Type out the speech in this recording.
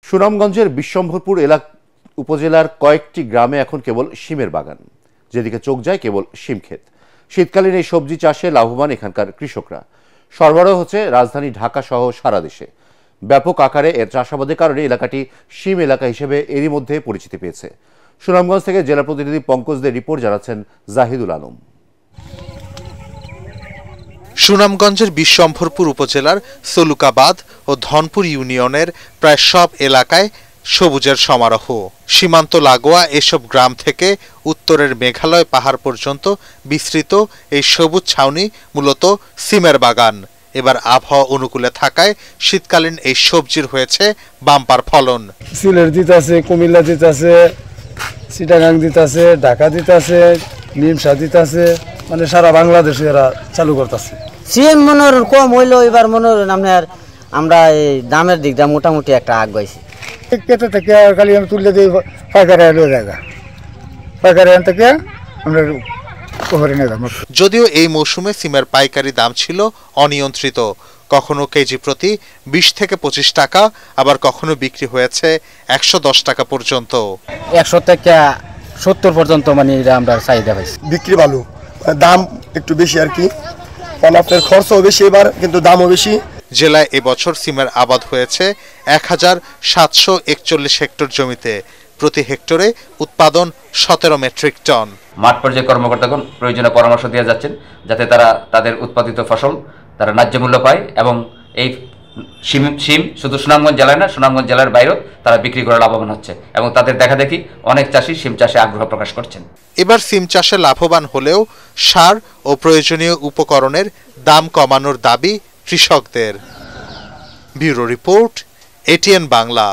সুনামগঞ্জের বিশ্বম্ভরপুর উপজেলার কয়েকটি গ্রামে এখন কেবল শিমের বাগান, যেদিকে চোখ যায় কেবল শিম ক্ষেত। শীতকালীন এই সবজি চাষে লাভবান এখানকার কৃষকরা। সরবরাহ হচ্ছে রাজধানী ঢাকা সহ সারা দেশে। ব্যাপক আকারে এর চাষাবাদের কারণে এলাকাটি শিম এলাকা হিসেবে এরই মধ্যে পরিচিতি পেয়েছে। সুনামগঞ্জ থেকে জেলা প্রতিনিধি পঙ্কজদের রিপোর্ট জানাচ্ছেন জাহিদুল আলম। সুনামগঞ্জের বিশ্বম্ভরপুর উপজেলার সলুকাবাদ ও ধনপুর ইউনিয়নের প্রায় সব এলাকায় সবুজের সমারোহ। সীমান্ত লাগোয়া এসব গ্রাম থেকে উত্তরের মেঘালয় পাহাড় পর্যন্ত বিস্তৃত এই সবুজ ছাউনি মূলত সিমের বাগান। এবার আবহাওয়া অনুকূলে থাকায় শীতকালীন এই সবজির হয়েছে বাম্পার ফলন। সিলেট দিতে আছে, কুমিল্লা দিতে আছে, চিটাগাং দিতে আছে, ঢাকা দিতে আছে, নিমসা দিতে আছে, মানে সারা বাংলাদেশে এরা চালু করতেছে। সিএম মনোর কম হইলো, এবার মনোর আপনার আমরা এই দামের দিকটা মোটামুটি একটা আগ পাইছি। কেটে থেকে খালি আমি তুলে দিই, পাইকারি এলো জায়গা, পাইকারি এখান থেকে আমরা যদিও এই মৌসুমে সিমের পাইকারি দাম ছিল অনিয়ন্ত্রিত, কখনো কেজি প্রতি 20 থেকে 25 টাকা, আবার কখনো বিক্রি হয়েছে 110 টাকা পর্যন্ত। 100 থেকে 70 পর্যন্ত মানে আমরা চাহিদা পাইছি। বিক্রি ভালো, দাম একটু বেশি আর কি, কারণ আপনার খরচও বেশি এবার, কিন্তু দামও বেশি। জেলায় এবছর সিমের আবাদ হয়েছে 1741 হেক্টর জমিতে। প্রতি হেক্টরে উৎপাদন 17 মেট্রিক টন। মাঠ পর্যায়ে কর্মকর্তাগণ প্রয়োজনীয় পরামর্শ দিয়ে যাচ্ছেন, যাতে তারা তাদের উৎপাদিত ফসল তারা ন্যায্য মূল্য পায় এবং এই শিম শুধু সুনামগঞ্জ জেলায় না, সুনামগঞ্জ জেলার বাইরেও তারা বিক্রি করে লাভবান হচ্ছে এবং তাদের দেখা দেখি অনেক চাষি শিম চাষে আগ্রহ প্রকাশ করছেন। এবার সিম চাষে লাভবান হলেও সার ও প্রয়োজনীয় উপকরণের দাম কমানোর দাবি কৃষকদের। Bureau report, ATN Bangla.